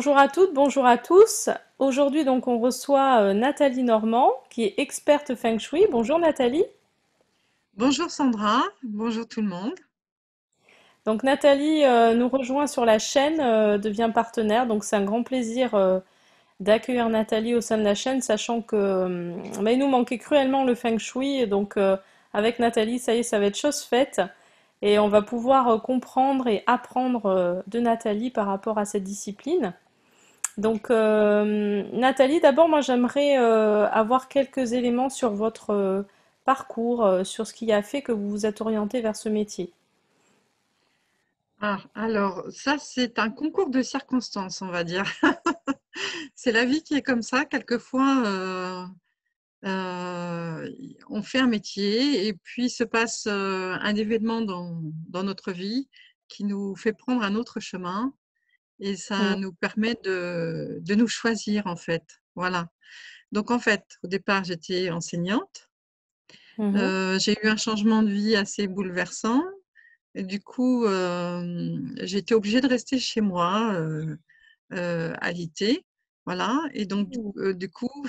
Bonjour à toutes, bonjour à tous. Aujourd'hui, donc, on reçoit Nathalie Normand, qui est experte Feng Shui. Bonjour Nathalie. Bonjour Sandra, bonjour tout le monde. Donc Nathalie nous rejoint sur la chaîne, devient partenaire. Donc c'est un grand plaisir d'accueillir Nathalie au sein de la chaîne, sachant que bah, il nous manquait cruellement le Feng Shui. Et donc avec Nathalie, ça y est, ça va être chose faite. Et on va pouvoir comprendre et apprendre de Nathalie par rapport à cette discipline. Donc, Nathalie, d'abord, moi, j'aimerais avoir quelques éléments sur votre parcours, sur ce qui a fait que vous vous êtes orientée vers ce métier. Alors ça c'est un concours de circonstances, on va dire. C'est la vie qui est comme ça. Quelquefois, on fait un métier et puis se passe un événement dans notre vie qui nous fait prendre un autre chemin et ça Mhm. nous permet de nous choisir en fait. Voilà. Donc en fait, au départ, j'étais enseignante. Mhm. J'ai eu un changement de vie assez bouleversant. Et du coup, j'ai été obligée de rester chez moi, alitée, voilà. Et donc du coup,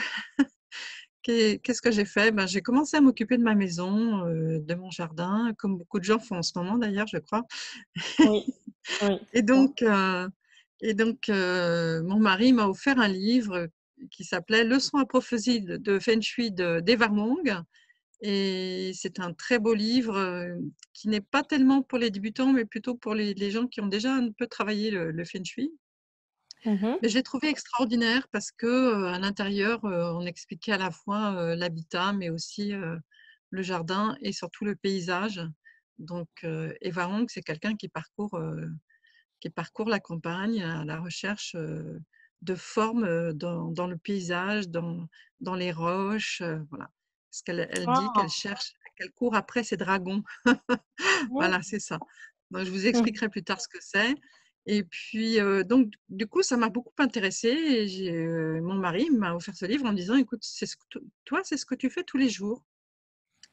qu'est-ce que j'ai fait? Ben, j'ai commencé à m'occuper de ma maison, de mon jardin, comme beaucoup de gens font en ce moment d'ailleurs, je crois. Oui, oui, Et c'est ça. donc mon mari m'a offert un livre qui s'appelait «Leçons approfondies de feng shui» d'Eva Wong. Et c'est un très beau livre qui n'est pas tellement pour les débutants, mais plutôt pour les gens qui ont déjà un peu travaillé le feng shui. Mhm. Mais je l'ai trouvé extraordinaire parce que à l'intérieur, on expliquait à la fois l'habitat, mais aussi le jardin et surtout le paysage. Donc, Eva Hong, c'est quelqu'un qui parcourt la campagne à la recherche de formes dans le paysage, dans les roches. Voilà. Parce qu'elle dit qu'elle Ah. cherche, qu'elle court après ses dragons. Mhm. Voilà, c'est ça. Donc, je vous Mhm. expliquerai plus tard ce que c'est. Et puis, donc, du coup, ça m'a beaucoup intéressée. Et mon mari m'a offert ce livre en me disant, écoute, toi, c'est ce que tu fais tous les jours.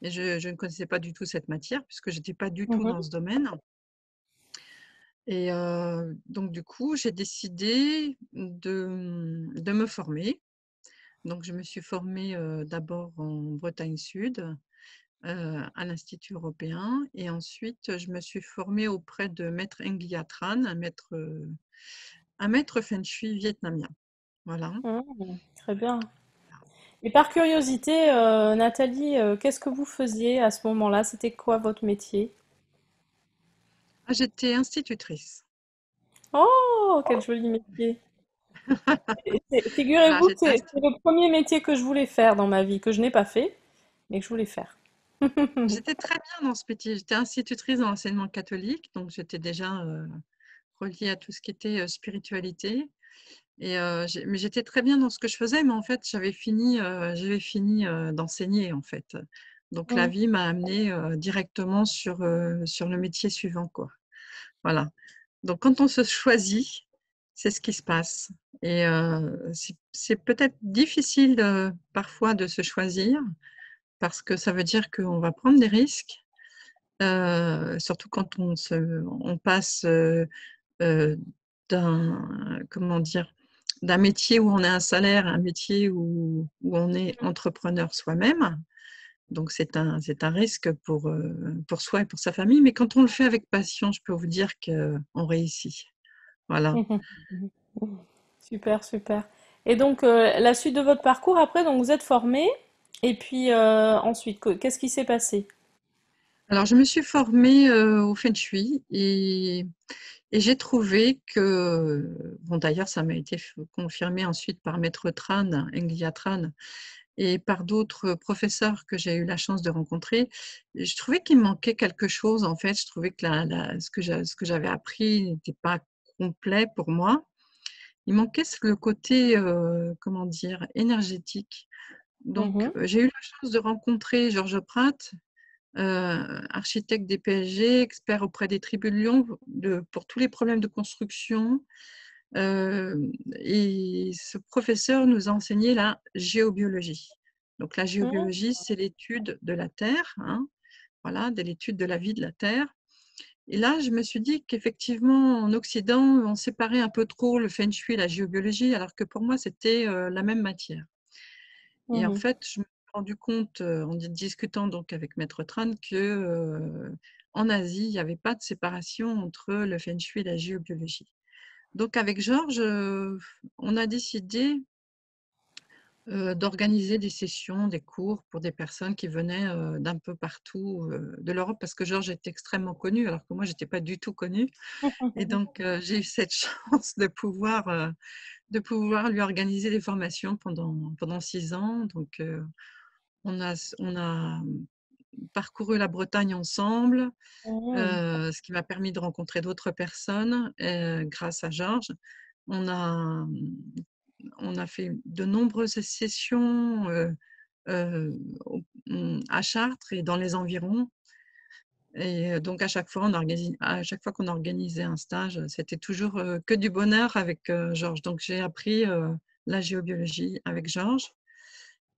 Et je ne connaissais pas du tout cette matière, puisque je n'étais pas du tout dans Mhm. ce domaine. Et donc, du coup, j'ai décidé de me former. Donc, je me suis formée d'abord en Bretagne Sud, à l'Institut européen. Et ensuite, je me suis formée auprès de Maître Nguyen Tran, un maître Feng Shui vietnamien. Voilà. Mhm. Très bien. Et par curiosité, Nathalie, qu'est-ce que vous faisiez à ce moment-là? C'était quoi votre métier? Ah, j'étais institutrice. Oh, quel joli métier! Voilà, Figurez-vous que j'étais c'est le premier métier que je voulais faire dans ma vie, que je n'ai pas fait, mais que je voulais faire. j'étais très bien dans ce métier. J'étais institutrice dans l'enseignement catholique, donc j'étais déjà reliée à tout ce qui était spiritualité. Et mais j'étais très bien dans ce que je faisais, mais en fait, j'avais fini d'enseigner, en fait. Donc la Mm. vie m'a amenée directement sur le métier suivant, quoi. Voilà. Donc quand on se choisit, c'est ce qui se passe. Et c'est peut-être difficile parfois de se choisir parce que ça veut dire qu'on va prendre des risques, surtout quand on passe euh, comment dire, d'un métier où on a un salaire à un métier où on est entrepreneur soi-même. Donc, c'est un risque pour soi et pour sa famille. Mais quand on le fait avec passion, je peux vous dire qu'on réussit. Voilà. Super, super. Et donc, la suite de votre parcours, après, donc vous êtes formé, et puis ensuite, qu'est-ce qui s'est passé? Alors, je me suis formée au Feng Shui et j'ai trouvé que, bon, d'ailleurs, ça m'a été confirmé ensuite par Maître Tran, Englia Tran, et par d'autres professeurs que j'ai eu la chance de rencontrer. Je trouvais qu'il me manquait quelque chose, en fait. Je trouvais que ce que j'avais appris n'était pas complet pour moi. Il manquait le côté, comment dire, énergétique. Donc, Mhm. j'ai eu la chance de rencontrer Georges Pratt, architecte des PSG, expert auprès des tribus de Lyon pour tous les problèmes de construction. Et ce professeur nous a enseigné la géobiologie. Donc la Mhm. géobiologie, c'est l'étude de la Terre, hein, voilà, de l'étude de la vie de la Terre. Et là, je me suis dit qu'effectivement, en Occident, on séparait un peu trop le feng shui et la géobiologie, alors que pour moi, c'était la même matière. Et en Mhm. fait, je me suis rendu compte, en discutant donc avec Maître Tran, que en Asie, il n'y avait pas de séparation entre le feng shui et la géobiologie. Donc avec Georges, on a décidé d'organiser des sessions, des cours pour des personnes qui venaient d'un peu partout de l'Europe, parce que Georges est extrêmement connu, alors que moi, je n'étais pas du tout connue. Et donc, j'ai eu cette chance de pouvoir lui organiser des formations pendant 6 ans. Donc, on a parcouru la Bretagne ensemble, Mhm. ce qui m'a permis de rencontrer d'autres personnes grâce à Georges. On a, on a fait de nombreuses sessions à Chartres et dans les environs. Et donc, à chaque fois qu'on organisait un stage, c'était toujours que du bonheur avec Georges. Donc, j'ai appris la géobiologie avec Georges.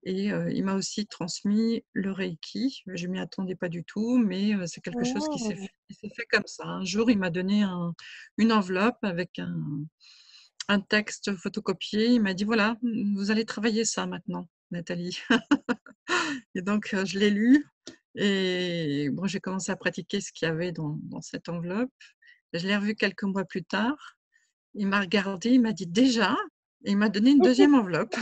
Et il m'a aussi transmis le Reiki. Je ne m'y attendais pas du tout, mais c'est quelque chose Mhm. qui s'est fait comme ça. Un jour, il m'a donné une enveloppe avec un texte photocopié. Il m'a dit, voilà, vous allez travailler ça maintenant, Nathalie. Et donc, je l'ai lu et bon, j'ai commencé à pratiquer ce qu'il y avait dans cette enveloppe. Je l'ai revu quelques mois plus tard. Il m'a regardé, il m'a dit déjà, et il m'a donné une deuxième enveloppe.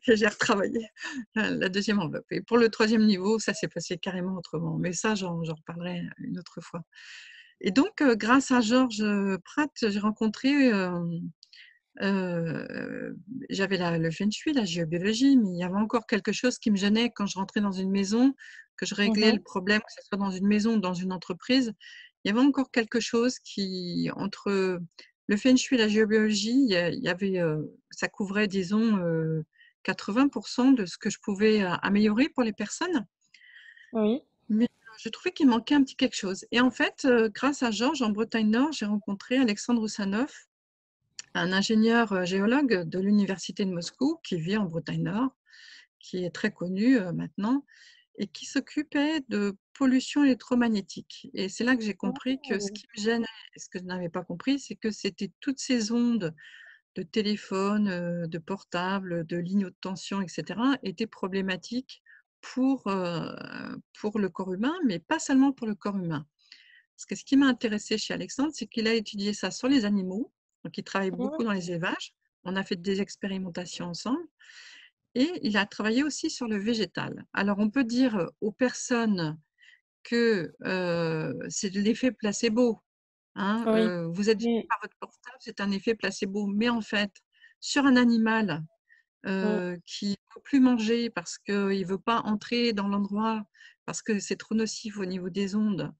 Et j'ai retravaillé la deuxième enveloppe. Et pour le troisième niveau, ça s'est passé carrément autrement. Mais ça, j'en reparlerai une autre fois. Et donc, grâce à Georges Pratt, j'ai rencontré j'avais le feng shui, la géobiologie, mais il y avait encore quelque chose qui me gênait quand je rentrais dans une maison, que je réglais Mhm. le problème, que ce soit dans une maison ou dans une entreprise. Il y avait encore quelque chose qui, entre le feng shui et la géobiologie, il y avait, ça couvrait, disons, 80% de ce que je pouvais améliorer pour les personnes. Oui. Mais je trouvais qu'il manquait un petit quelque chose. Et en fait, grâce à Georges, en Bretagne Nord, j'ai rencontré Alexandre Oussanov, un ingénieur géologue de l'université de Moscou qui vit en Bretagne Nord, qui est très connu maintenant et qui s'occupait de pollution électromagnétique. Et c'est là que j'ai compris que ce Mhm. qui me gênait, et ce que je n'avais pas compris, c'est que c'était toutes ces ondes de téléphone, de portable, de lignes haute tension, etc., étaient problématiques pour le corps humain, mais pas seulement pour le corps humain. Parce que ce qui m'a intéressé chez Alexandre, c'est qu'il a étudié ça sur les animaux, donc il travaille beaucoup dans les élevages. On a fait des expérimentations ensemble et il a travaillé aussi sur le végétal. Alors, on peut dire aux personnes que c'est de l'effet placebo, hein, Oui. vous êtes gêné Mm. par votre portable, c'est un effet placebo. Mais en fait, sur un animal Mm. qui ne peut plus manger parce qu'il ne veut pas entrer dans l'endroit, parce que c'est trop nocif au niveau des ondes,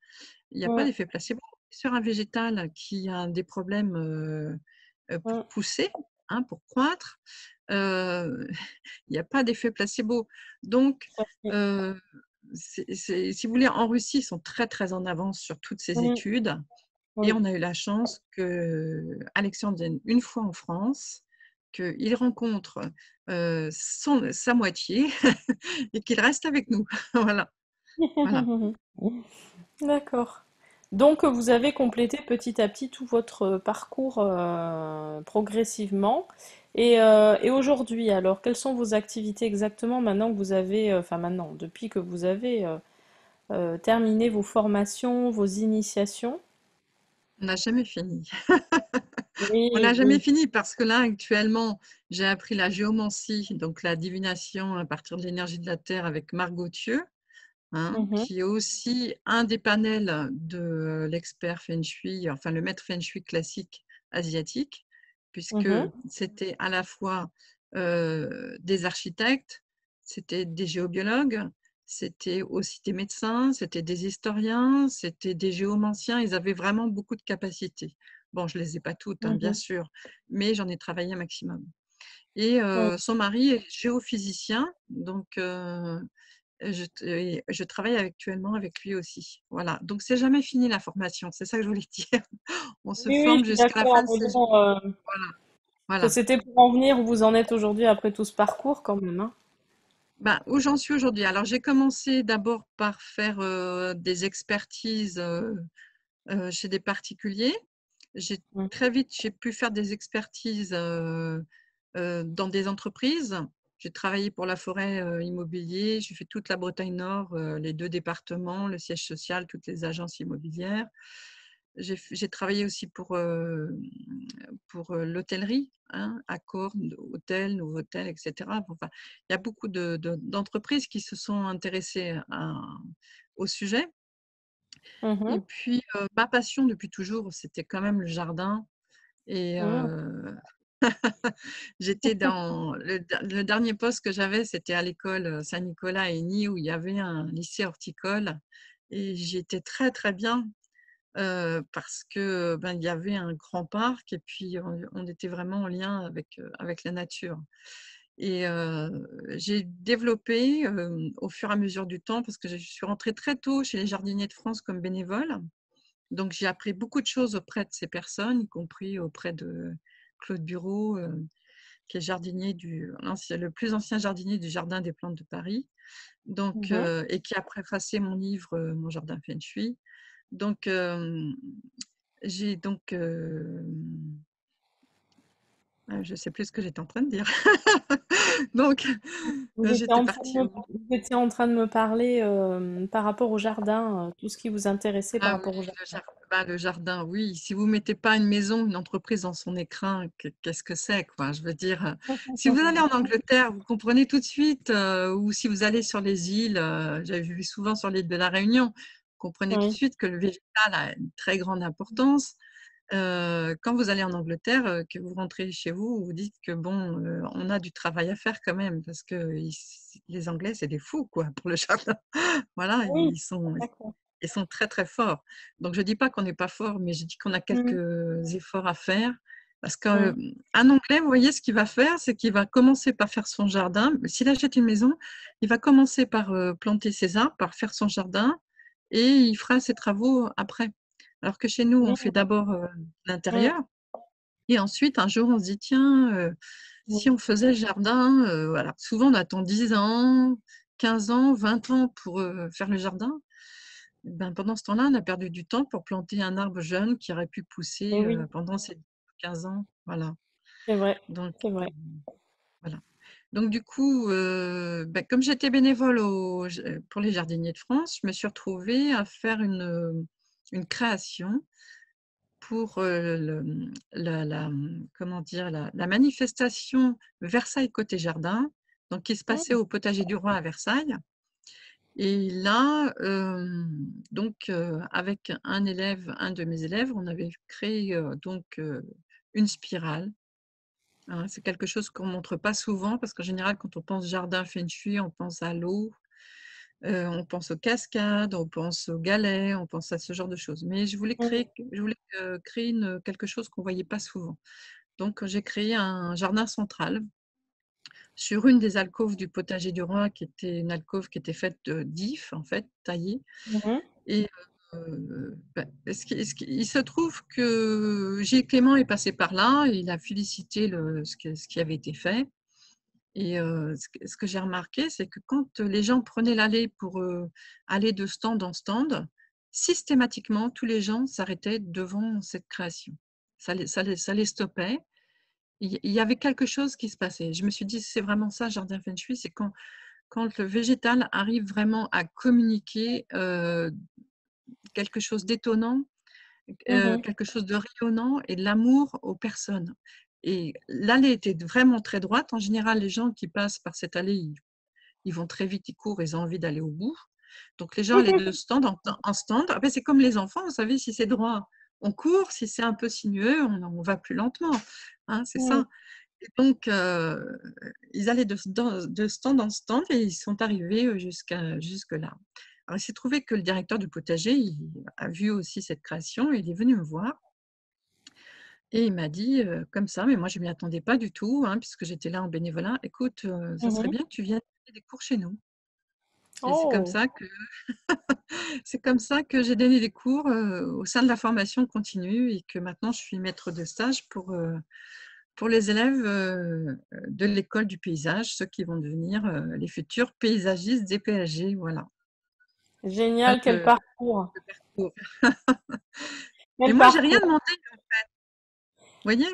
il n'y a pas Mm. d'effet placebo. Sur un végétal qui a des problèmes pour Mm. pousser, hein, pour croître, euh, il n'y a pas d'effet placebo. Donc, Tout à fait. euh, si vous voulez, en Russie, ils sont très très en avance sur toutes ces Mm. études. Et Oui. on a eu la chance que Alexandre vienne une fois en France, qu'il rencontre sa moitié et qu'il reste avec nous. Voilà, voilà. D'accord. Donc, vous avez complété petit à petit tout votre parcours progressivement. Et aujourd'hui, alors, quelles sont vos activités exactement maintenant que vous avez, enfin maintenant, depuis que vous avez terminé vos formations, vos initiations? On n'a jamais fini. On n'a Oui, jamais oui. fini parce que là, actuellement, j'ai appris la géomancie, donc la divination à partir de l'énergie de la Terre avec Margot Thieux, hein, Mhm, qui est aussi un des panels de l'expert Feng Shui, enfin le maître Feng Shui classique asiatique, puisque mhm, c'était à la fois des architectes, c'était des géobiologues, c'était aussi des médecins, c'était des historiens, c'était des géomanciens, ils avaient vraiment beaucoup de capacités. Bon, je ne les ai pas toutes, hein, bien mhm. sûr, mais j'en ai travaillé un maximum. Et Oui. son mari est géophysicien, donc je travaille actuellement avec lui aussi. Voilà, donc c'est jamais fini la formation, c'est ça que je voulais dire. On se Oui, oui, forme je suis jusqu'à la d'accord. fin de Mais ses jours. bon, Voilà, voilà. c'était pour en venir où vous en êtes aujourd'hui après tout ce parcours quand même, hein. Ben, où j'en suis aujourd'hui? Alors, j'ai commencé d'abord par faire des expertises chez des particuliers. J'ai Mhm. très vite, j'ai pu faire des expertises dans des entreprises. J'ai travaillé pour la forêt immobilier, j'ai fait toute la Bretagne Nord, les 2 départements, le siège social, toutes les agences immobilières. J'ai travaillé aussi pour l'hôtellerie, hein, Accor, hôtel, Novotel, et cetera. Enfin, il y a beaucoup d'entreprises qui se sont intéressées au sujet. Et Mhm. puis, ma passion depuis toujours, c'était quand même le jardin. Et Mhm. j'étais dans le dernier poste que j'avais, c'était à l'école Saint-Nicolas à Aigny, où il y avait un lycée horticole. Et j'y étais très, très bien parce que ben, il y avait un grand parc et puis on était vraiment en lien avec la nature. Et j'ai développé au fur et à mesure du temps, parce que je suis rentrée très tôt chez les Jardiniers de France comme bénévole. Donc, j'ai appris beaucoup de choses auprès de ces personnes, y compris auprès de Claude Bureau, qui est le plus ancien jardinier du Jardin des plantes de Paris, donc, Mhm. et qui a préfacé mon livre Mon jardin Feng Shui. Donc, j'ai donc, je ne sais plus ce que j'étais en train de dire. Donc, j'étais partie où? Vous étiez en train de me parler par rapport au jardin, tout ce qui vous intéressait par Ah oui, rapport au jardin. le jardin, oui. Si vous mettez pas une maison, une entreprise dans son écrin, qu'est-ce que c'est, quoi? Je veux dire, si vous allez en Angleterre, vous comprenez tout de suite, ou si vous allez sur les îles, j'avais vu souvent sur l'île de la Réunion, vous comprenez tout de Oui, suite que le végétal a une très grande importance. Quand vous allez en Angleterre, que vous rentrez chez vous, vous vous dites que bon, on a du travail à faire quand même, parce que les Anglais, c'est des fous, quoi, pour le jardin. Voilà, oui, d'accord. ils sont très, très forts. Donc, je ne dis pas qu'on n'est pas fort, mais je dis qu'on a Mhm. quelques efforts à faire. Parce qu'un Mhm. Anglais, vous voyez, ce qu'il va faire, c'est qu'il va commencer par faire son jardin. S'il achète une maison, il va commencer par planter ses arbres, par faire son jardin, et il fera ses travaux après. Alors que chez nous, on fait d'abord Mhm. l'intérieur, et ensuite, un jour, on se dit, tiens, si Mhm. on faisait le jardin, voilà. Souvent, on attend 10 ans, 15 ans, 20 ans pour faire le jardin. Ben, pendant ce temps-là, on a perdu du temps pour planter un arbre jeune qui aurait pu Et pousser oui, pendant ces 15 ans. Voilà. c'est vrai, Donc, c'est vrai. voilà. Donc, du coup, ben, comme j'étais bénévole pour les Jardiniers de France, je me suis retrouvée à faire une création pour comment dire, la manifestation Versailles Côté Jardin, donc qui se passait Mhm. au Potager du Roi à Versailles. Et là, donc, avec un de mes élèves, on avait créé donc une spirale, hein. C'est quelque chose qu'on ne montre pas souvent parce qu'en général, quand on pense jardin feng shui, on pense à l'eau, on pense aux cascades, on pense aux galets, on pense à ce genre de choses. Mais je voulais créer quelque chose qu'on ne voyait pas souvent. Donc, j'ai créé un jardin central sur une des alcôves du potager du roi, qui était une alcôve qui était faite d'ifs, en fait, taillés. Mhm. Et bah, il se trouve que Gilles Clément est passé par là, et il a félicité ce qui avait été fait. Et ce que j'ai remarqué, c'est que quand les gens prenaient l'allée pour aller de stand en stand, systématiquement, tous les gens s'arrêtaient devant cette création. Ça les stoppait. Il y avait quelque chose qui se passait. Je me suis dit, c'est vraiment ça, Jardin Feng Shui, c'est quand le végétal arrive vraiment à communiquer quelque chose d'étonnant, Mhm. quelque chose de rayonnant et de l'amour aux personnes. Et l'allée était vraiment très droite. En général, les gens qui passent par cette allée, ils vont très vite, ils courent, ils ont envie d'aller au bout. Donc les gens allaient de stand en stand. Après, c'est comme les enfants, vous savez, si c'est droit, on court, si c'est un peu sinueux, on va plus lentement. Hein, c'est Mhm. ça. Et donc, ils allaient de stand en stand et ils sont arrivés jusque là. Alors, il s'est trouvé que le directeur du potager, il a vu aussi cette création, il est venu me voir et il m'a dit comme ça, mais moi je ne m'y attendais pas du tout, hein, puisque j'étais là en bénévolat, écoute, ça serait Mhm. bien que tu viennes donner des cours chez nous. Et Oh, c'est comme ça que j'ai donné des cours au sein de la formation continue et que maintenant je suis maître de stage pour les élèves de l'école du paysage, ceux qui vont devenir les futurs paysagistes des PSG. Voilà. Voilà Génial, quel parcours. le parcours. Mais Quel moi, j'ai rien parcours. demandé, vous voyez?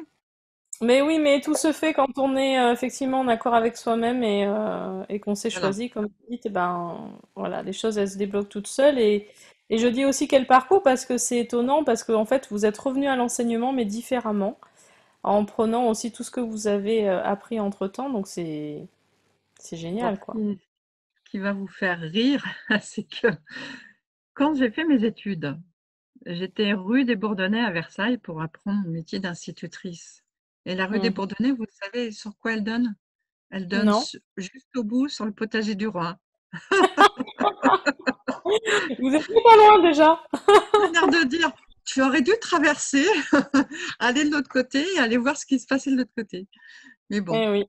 Mais oui, mais tout se fait quand on est effectivement en accord avec soi-même et qu'on s'est Voilà. choisi, comme vous dites, et ben voilà, les choses elles se débloquent toutes seules. Et je dis aussi quel parcours parce que c'est étonnant, parce que en fait vous êtes revenu à l'enseignement mais différemment, en prenant aussi tout ce que vous avez appris entre-temps, donc c'est Bon, génial quoi. ce qui va vous faire rire, c'est que quand j'ai fait mes études, j'étais rue des Bourdonnais à Versailles pour apprendre mon métier d'institutrice. Et la rue des Mhm. Bourdonnais, vous savez sur quoi elle donne? Elle donne Non? juste au bout sur le potager du roi. Vous êtes pas loin déjà. J'ai l'air de dire, tu aurais dû traverser, aller de l'autre côté et aller voir ce qui se passait de l'autre côté. Mais bon, Eh oui,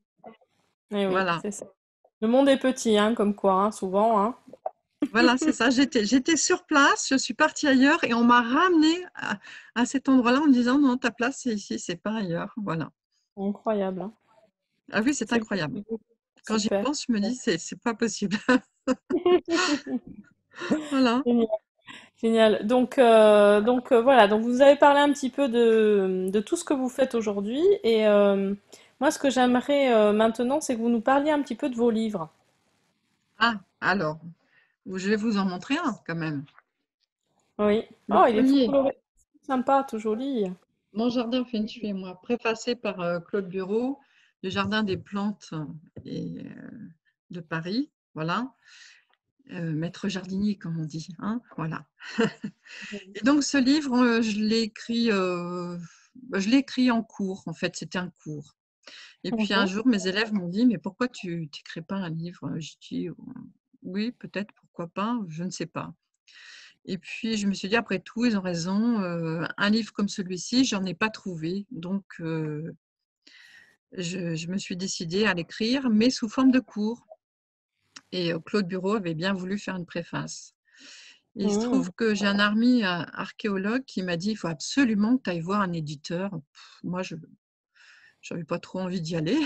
eh oui, voilà. c'est ça. Le monde est petit, hein, comme quoi, hein, souvent, hein. Voilà, c'est ça. J'étais sur place, je suis partie ailleurs et on m'a ramenée à cet endroit-là en me disant non, ta place c'est ici, c'est pas ailleurs. Voilà. Incroyable, hein. Ah oui, c'est C'est incroyable. beau. Quand j'y Super. pense, je me dis c'est pas possible. Voilà. Génial. Génial. Donc voilà, donc vous avez parlé un petit peu de tout ce que vous faites aujourd'hui. Et moi, ce que j'aimerais maintenant, c'est que vous nous parliez un petit peu de vos livres. Ah, alors, je vais vous en montrer un quand même. Oui. Le Oh, il est tout premier, coloré. Sympa, tout joli. Mon jardin feng shui, moi, préfacé par Claude Bureau, du Jardin des plantes et, de Paris. Voilà. Maître jardinier, comme on dit. Hein, voilà. Et donc, ce livre, je l'ai écrit en cours. En fait, c'était un cours. Et puis, un Mhm. jour, mes élèves m'ont dit, mais pourquoi tu n'écris pas un livre? J'ai dit, oui, peut-être, pourquoi pas, je ne sais pas. Et puis, je me suis dit, après tout, ils ont raison. Un livre comme celui-ci, j'en ai pas trouvé. Donc, je me suis décidée à l'écrire, mais sous forme de cours. Et Claude Bureau avait bien voulu faire une préface. Et il se Mhm. trouve que j'ai un ami archéologue qui m'a dit, il faut absolument que tu ailles voir un éditeur. Moi, je n'avais pas trop envie d'y aller.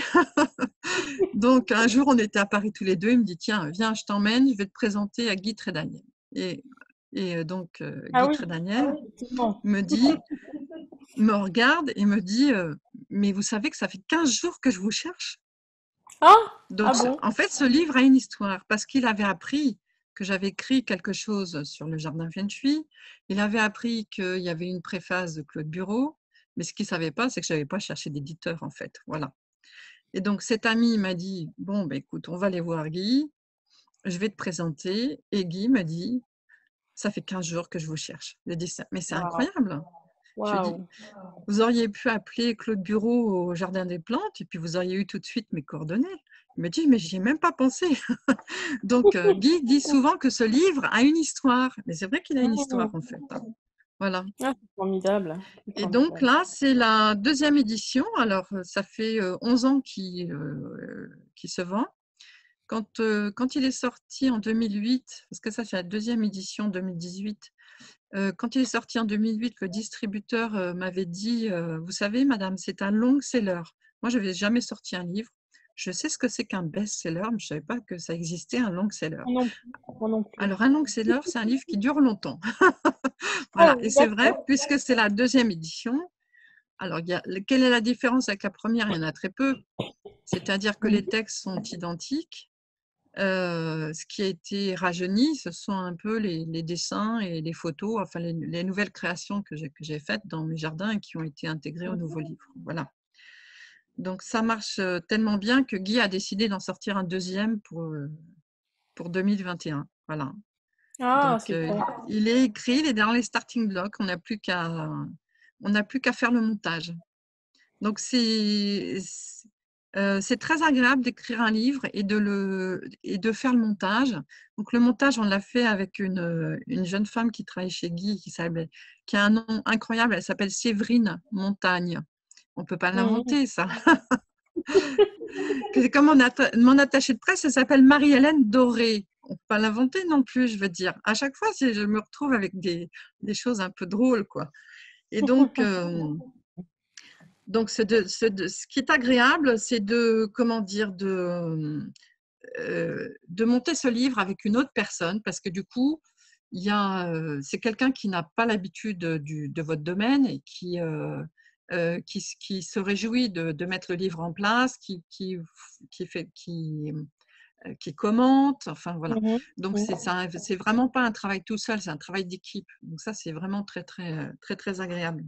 Donc, un jour, on était à Paris tous les deux. Il me dit, tiens, viens, je t'emmène, je vais te présenter à Guy Trédaniel. Et, et Ah Guy oui, Trédaniel effectivement. me dit, me regarde et me dit, mais vous savez que ça fait 15 jours que je vous cherche. Ah, ah Donc, bon? en fait, ce livre a une histoire parce qu'il avait appris que j'avais écrit quelque chose sur le jardin feng shui. Il avait appris qu'il y avait une préface de Claude Bureau, mais ce qu'il ne savait pas, c'est que je n'avais pas cherché d'éditeur, en fait. Voilà. Et donc, cet ami m'a dit, bon, ben, écoute, on va aller voir Guy, je vais te présenter. Et Guy m'a dit, ça fait 15 jours que je vous cherche. Je lui ai dit, mais c'est Waouh, incroyable. Je lui ai dit, waouh. vous auriez pu appeler Claude Bureau au Jardin des Plantes et puis vous auriez eu tout de suite mes coordonnées. Il me dit, mais j'y ai même pas pensé. Donc, Guy dit souvent que ce livre a une histoire. Mais c'est vrai qu'il a une histoire, en Mhm. fait. Hein. Voilà. Ah, c'est formidable. C'est Et donc formidable. là, c'est la deuxième édition. Alors, ça fait 11 ans qu'il se vend. Quand il est sorti en 2008, parce que ça, c'est la deuxième édition 2018, quand il est sorti en 2008, le distributeur m'avait dit, vous savez, madame, c'est un long-seller. Moi, je n'avais jamais sorti un livre. Je sais ce que c'est qu'un best-seller, mais je ne savais pas que ça existait un long-seller. Moi non plus. Moi non plus. Alors, un long-seller, c'est un livre qui dure longtemps. Ah Voilà, et oui, c'est vrai, d'accord. puisque c'est la deuxième édition. Alors, quelle est la différence avec la première? Il y en a très peu. C'est-à-dire que les textes sont identiques. Ce qui a été rajeuni, ce sont un peu les dessins et les photos, enfin les nouvelles créations que j'ai faites dans mes jardins et qui ont été intégrées au nouveau livre. Voilà. Donc ça marche tellement bien que Guy a décidé d'en sortir un deuxième pour 2021. Voilà. Ah, Donc super. il est écrit, il est dans les starting blocks, on n'a plus qu'à faire le montage. Donc c'est très agréable d'écrire un livre et de faire le montage. Donc le montage, on l'a fait avec une jeune femme qui travaille chez Guy, qui a un nom incroyable, elle s'appelle Séverine Montagne. On ne peut pas Mhm. l'inventer, ça. Comme mon attachée de presse, elle s'appelle Marie-Hélène Doré. On ne peut pas l'inventer non plus, je veux dire. À chaque fois, je me retrouve avec des choses un peu drôles, quoi. Et donc, Donc, ce qui est agréable, c'est de, comment dire, de monter ce livre avec une autre personne, parce que du coup, c'est quelqu'un qui n'a pas l'habitude de votre domaine et qui se réjouit de mettre le livre en place, qui commente, enfin voilà. Mhm. Donc, Mhm. c'est vraiment pas un travail tout seul, c'est un travail d'équipe. Donc ça, c'est vraiment très, très, très, très agréable.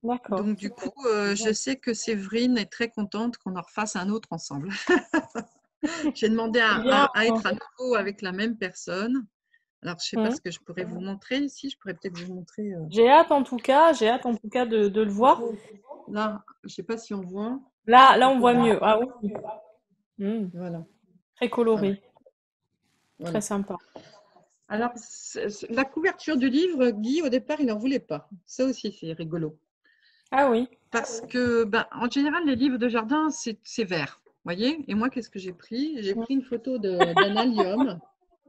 D'accord, Donc, du super. coup, je sais que Séverine est très contente qu'on en refasse un autre ensemble. J'ai demandé Eh bien, à être à nouveau avec la même personne. Alors, je ne sais pas mhm. ce que je pourrais vous montrer ici. Je pourrais peut-être vous montrer. J'ai hâte en tout cas de le voir. Là, je ne sais pas si on voit. Là, On on peut voit voir. mieux. Ah oui. Mhm. Voilà, Très voilà, coloré, très voilà. sympa. Alors, la couverture du livre, Guy, au départ, il n'en voulait pas. Ça aussi, c'est rigolo. Ah oui. Parce que, ben, en général, les livres de jardin, c'est vert. Voyez. Et moi, qu'est-ce que j'ai pris? J'ai Mhm. pris une photo d'un allium,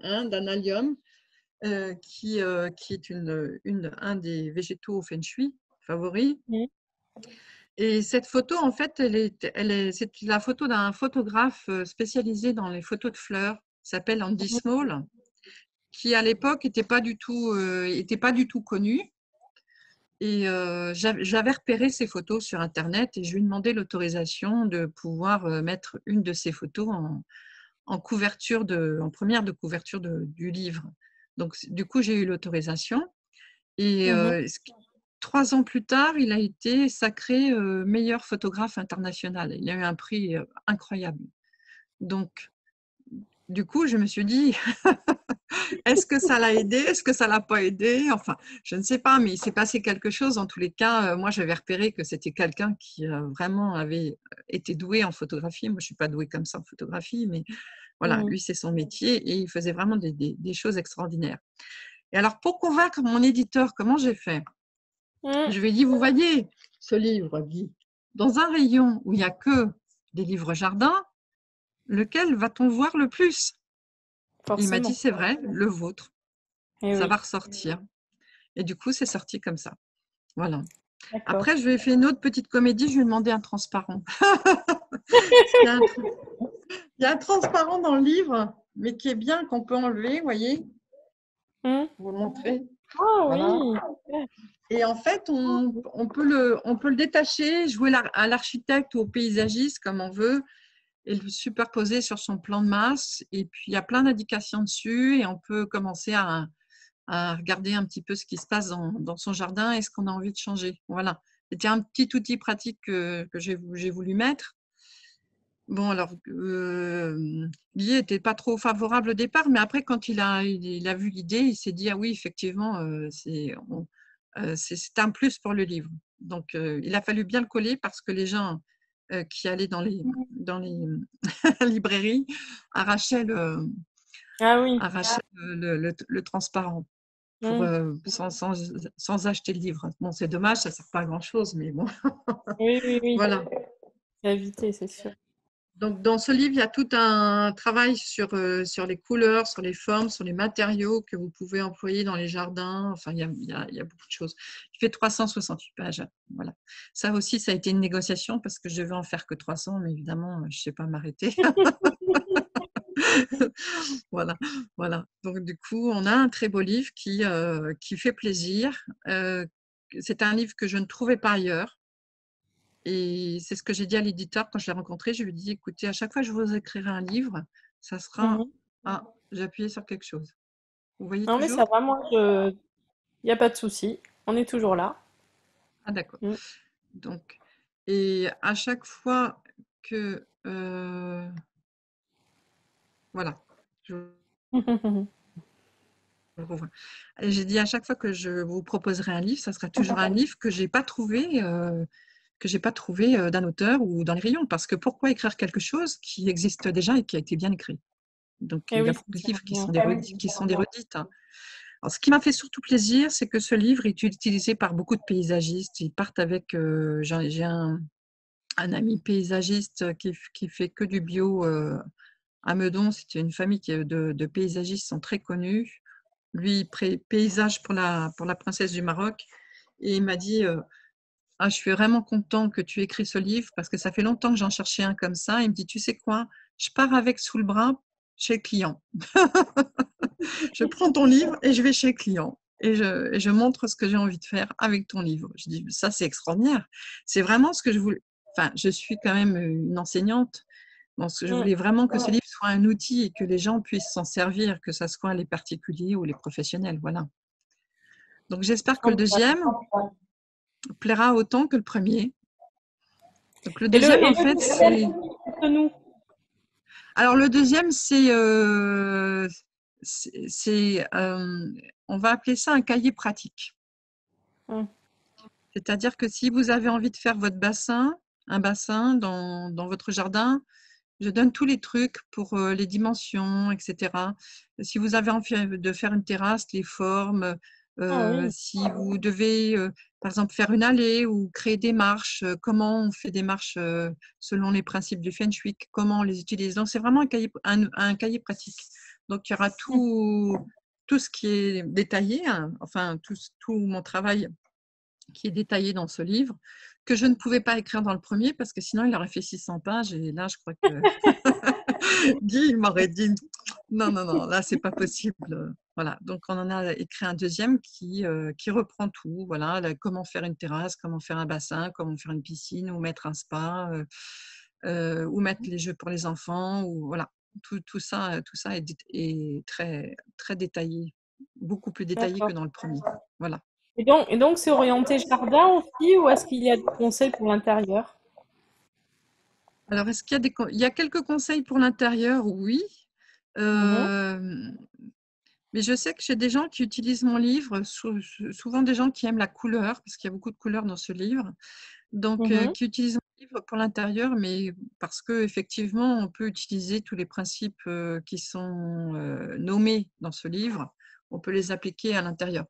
hein, d'un allium qui est un des végétaux au feng shui favoris. Mhm. Et cette photo, en fait, c'est la photo d'un photographe spécialisé dans les photos de fleurs, qui s'appelle Andy Small, qui à l'époque était pas du tout connu. Et j'avais repéré ces photos sur Internet et je lui ai demandé l'autorisation de pouvoir mettre une de ces photos en première de couverture du livre. Donc, du coup, j'ai eu l'autorisation. Et Mhm. 3 ans plus tard, il a été sacré meilleur photographe international. Il a eu un prix incroyable. Donc, du coup, je me suis dit, est-ce que ça l'a aidé? Est-ce que ça l'a pas aidé? Enfin, je ne sais pas, mais il s'est passé quelque chose. En tous les cas, moi, j'avais repéré que c'était quelqu'un qui vraiment avait été doué en photographie. Moi, je suis pas douée comme ça en photographie, mais voilà, Mhm. lui, c'est son métier et il faisait vraiment des choses extraordinaires. Et alors, pour convaincre mon éditeur, comment j'ai fait? Mhm. Je lui ai dit, vous voyez, ce livre, Guy, dans un rayon où il n'y a que des livres jardin, lequel va-t-on voir le plus? Il m'a dit, Forcément. c'est vrai, le vôtre, Eh ça oui. va ressortir. Et du coup, c'est sorti comme ça. Voilà. D'accord. Après, je lui ai fait une autre petite comédie, je lui ai demandé un transparent. Il y a un, il y a un transparent dans le livre, mais qui est bien, qu'on peut enlever, vous voyez, Mhm. pour vous le montrer. Ah Voilà. oui. Et en fait, on peut le détacher, jouer à l'architecte ou au paysagiste comme on veut, et le superposer sur son plan de masse. Et puis, il y a plein d'indications dessus et on peut commencer à regarder un petit peu ce qui se passe dans son jardin et ce qu'on a envie de changer. Voilà. C'était un petit outil pratique que j'ai voulu mettre. Bon, alors, Guy n'était pas trop favorable au départ, mais après, quand il a vu l'idée, il s'est dit, ah oui, effectivement, c'est un plus pour le livre. Donc, il a fallu bien le coller parce que les gens qui allaient dans les librairies arrachaient Ah oui. le transparent pour, Mhm. sans acheter le livre. Bon, c'est dommage, ça ne sert pas à grand-chose, mais bon, Oui, oui, oui. voilà. C'est à éviter, c'est sûr. Donc, dans ce livre, il y a tout un travail sur les couleurs, sur les formes, sur les matériaux que vous pouvez employer dans les jardins. Enfin, il y a beaucoup de choses. Il fait 368 pages. Voilà. Ça aussi, ça a été une négociation parce que je devais en faire que 300, mais évidemment, je ne sais pas m'arrêter. Voilà, voilà. Donc, du coup, on a un très beau livre qui fait plaisir. C'est un livre que je ne trouvais pas ailleurs. Et c'est ce que j'ai dit à l'éditeur quand je l'ai rencontré. Je lui ai dit, écoutez, à chaque fois que je vous écrirai un livre, ça sera, Mhm. ah, j'ai appuyé sur quelque chose. Vous voyez Non, mais ça toujours? va, moi, il n'y a pas de souci. On est toujours là. Ah, d'accord. Mm. Donc, et à chaque fois que, voilà, je vous revois. Et j'ai dit à chaque fois que je vous proposerai un livre, ça sera toujours un livre que j'ai pas trouvé d'un auteur ou dans les rayons. Parce que pourquoi écrire quelque chose qui existe déjà et qui a été bien écrit? Donc, Eh il y a oui, beaucoup de c'est ça. livres Mm. qui sont des redites, hein. Alors, ce qui m'a fait surtout plaisir, c'est que ce livre est utilisé par beaucoup de paysagistes. Ils partent avec, j'ai un ami paysagiste qui fait que du bio à Meudon. C'était une famille de paysagistes qui sont très connus. Lui, il paysage pour la princesse du Maroc. Et il m'a dit, Ah, je suis vraiment content que tu aies écrit ce livre parce que ça fait longtemps que j'en cherchais un comme ça. Il me dit, tu sais quoi, je pars avec sous le bras chez le client. Je prends ton livre et je vais chez le client. Et je montre ce que j'ai envie de faire avec ton livre. Je dis, ça, c'est extraordinaire. C'est vraiment ce que je voulais. Enfin, je suis quand même une enseignante. Donc, je Mm. voulais vraiment que ce livre soit un outil et que les gens puissent s'en servir, que ce soit les particuliers ou les professionnels. Voilà. Donc, j'espère que le deuxième plaira autant que le premier. Donc, le deuxième, Et en le fait, deuxième, c'est. nous. Alors, le deuxième, on va appeler ça un cahier pratique. Mm. C'est-à-dire que si vous avez envie de faire votre bassin, un bassin dans votre jardin, je donne tous les trucs pour les dimensions, etc. Si vous avez envie de faire une terrasse, les formes, Ah oui. si vous devez, par exemple, faire une allée ou créer des marches, comment on fait des marches selon les principes du Feng Shui, comment on les utilise. Donc, c'est vraiment un cahier pratique. Donc, il y aura Mm. tout ce qui est détaillé, hein, enfin, tout mon travail qui est détaillé dans ce livre, que je ne pouvais pas écrire dans le premier parce que sinon il aurait fait 600 pages et là je crois que Guy il m'aurait dit non, non, non, là c'est pas possible. Voilà, donc on en a écrit un deuxième qui reprend tout, voilà, comment faire une terrasse, comment faire un bassin, comment faire une piscine ou mettre un spa, ou mettre les jeux pour les enfants, ou voilà, tout ça est très, très détaillé, beaucoup plus détaillé que D'accord. dans le premier. Voilà. Et donc c'est orienté jardin aussi, ou est-ce qu'il y a des conseils pour l'intérieur? Alors, est-ce qu'il y a il y a quelques conseils pour l'intérieur? Oui. Mhm. Euh, mais je sais que j'ai des gens qui utilisent mon livre, souvent des gens qui aiment la couleur, parce qu'il y a beaucoup de couleurs dans ce livre, donc Mhm. qui utilisent mon livre pour l'intérieur, mais parce que effectivement, on peut utiliser tous les principes qui sont nommés dans ce livre, on peut les appliquer à l'intérieur.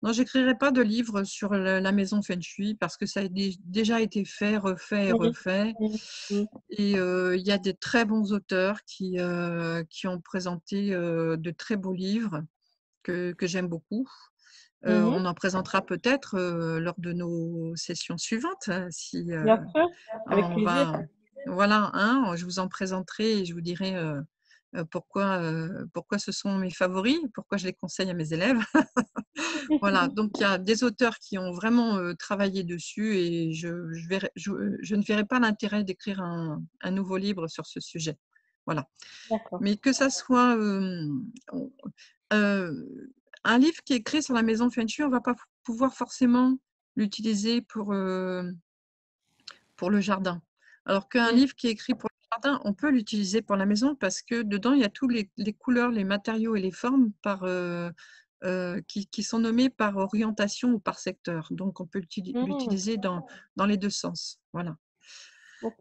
Non, j'écrirai pas de livre sur la maison Feng Shui parce que ça a déjà été fait, refait et Mhm. refait. Mhm. Et il y a des très bons auteurs qui ont présenté de très beaux livres que j'aime beaucoup. Mhm. On en présentera peut-être lors de nos sessions suivantes. Si Bien sûr, avec on plaisir. va, voilà, hein, je vous en présenterai et je vous dirai pourquoi ce sont mes favoris, pourquoi je les conseille à mes élèves. Voilà, donc il y a des auteurs qui ont vraiment travaillé dessus et je ne verrai pas l'intérêt d'écrire un nouveau livre sur ce sujet. Voilà. D'accord. Mais que ça soit euh, un livre qui est écrit sur la maison Feng Shui, on ne va pas pouvoir forcément l'utiliser pour le jardin. Alors qu'un Mhm. livre qui est écrit pour le jardin, on peut l'utiliser pour la maison parce que dedans, il y a tous les couleurs, les matériaux et les formes qui sont nommés par orientation ou par secteur. Donc, on peut Mhm. l'utiliser dans les deux sens. Voilà. Ok.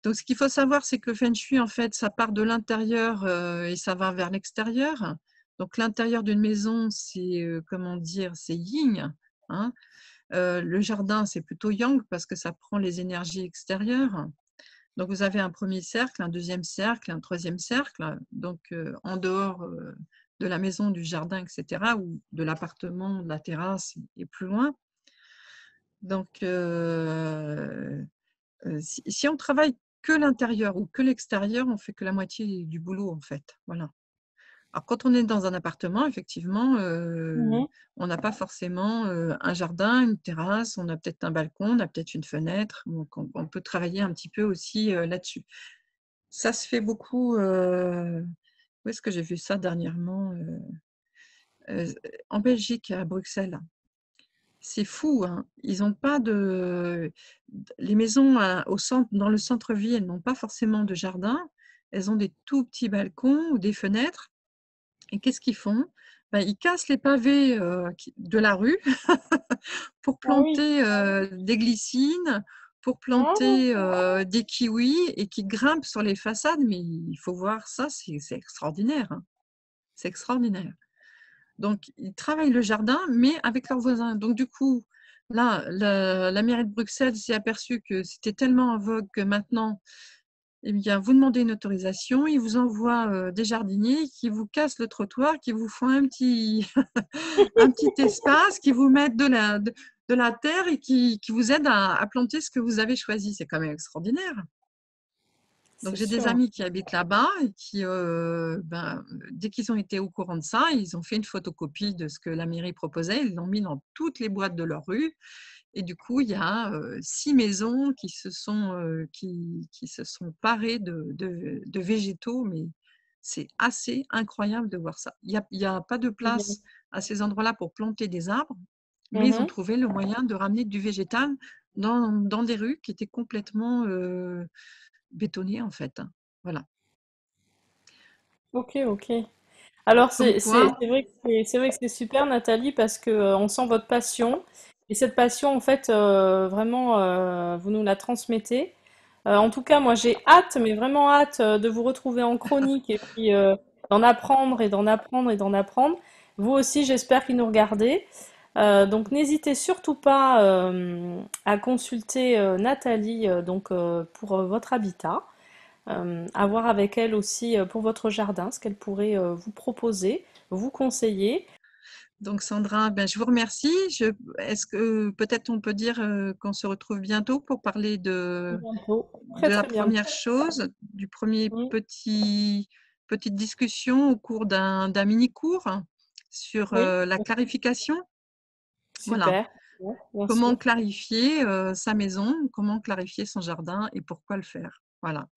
Donc, ce qu'il faut savoir, c'est que le Feng Shui, en fait, ça part de l'intérieur et ça va vers l'extérieur. Donc, l'intérieur d'une maison, c'est, comment dire, c'est yin, hein. Le jardin, c'est plutôt yang parce que ça prend les énergies extérieures. Donc, vous avez un premier cercle, un deuxième cercle, un troisième cercle. Donc, en dehors de la maison, du jardin, etc., ou de l'appartement, de la terrasse et plus loin. Donc, si on travaille que l'intérieur ou que l'extérieur, on fait que la moitié du boulot, en fait. Voilà. Alors, quand on est dans un appartement, effectivement, Mhm. on n'a pas forcément un jardin, une terrasse, on a peut-être un balcon, on a peut-être une fenêtre. Donc, on peut travailler un petit peu aussi là-dessus. Ça se fait beaucoup. Où est-ce que j'ai vu ça dernièrement euh, en Belgique, à Bruxelles. C'est fou, hein. Ils n'ont pas de. Les maisons au centre, dans le centre-ville, elles n'ont pas forcément de jardin. Elles ont des tout petits balcons ou des fenêtres. Et qu'est-ce qu'ils font? Ben, ils cassent les pavés de la rue pour Ah oui. planter des glycines, pour Ah, planter des kiwis et qui grimpent sur les façades. Mais il faut voir ça, c'est extraordinaire, hein. C'est extraordinaire. Donc, ils travaillent le jardin, mais avec leurs voisins. Donc, du coup, là, la mairie de Bruxelles s'est aperçue que c'était tellement en vogue que maintenant, eh bien, vous demandez une autorisation, ils vous envoient des jardiniers qui vous cassent le trottoir, qui vous font un petit, un petit espace, qui vous mettent de la terre et qui vous aide à planter ce que vous avez choisi. C'est quand même extraordinaire. Donc C'est j'ai des sûr. amis qui habitent là-bas et qui, dès qu'ils ont été au courant de ça, ils ont fait une photocopie de ce que la mairie proposait, ils l'ont mis dans toutes les boîtes de leur rue et du coup, il y a 6 maisons qui se sont parées de végétaux, mais c'est assez incroyable de voir ça. Il y a pas de Très bien. place à ces endroits-là pour planter des arbres, mais ils ont Mhm. trouvé le moyen de ramener du végétal dans des rues qui étaient complètement, bétonnées, en fait, hein. Voilà. Ok, ok. Alors Comme quoi, c'est vrai que c'est vrai que c'est super Nathalie parce que on sent votre passion et cette passion en fait vraiment vous nous la transmettez. En tout cas moi j'ai hâte mais vraiment hâte de vous retrouver en chronique et puis d'en apprendre et d'en apprendre et d'en apprendre. Vous aussi j'espère qu'ils nous regardez. Donc n'hésitez surtout pas à consulter Nathalie donc pour votre habitat. À voir avec elle aussi pour votre jardin, ce qu'elle pourrait vous proposer, vous conseiller. donc Sandra, ben, je vous remercie. Est-ce que peut-être on peut dire qu'on se retrouve bientôt pour parler Bientôt, de très la très bientôt. première chose, du premier Oui, petite discussion au cours d'un mini-cours sur oui, la clarification. Voilà. super, ouais, bien Comment sûr. clarifier sa maison, comment clarifier son jardin et pourquoi le faire. Voilà.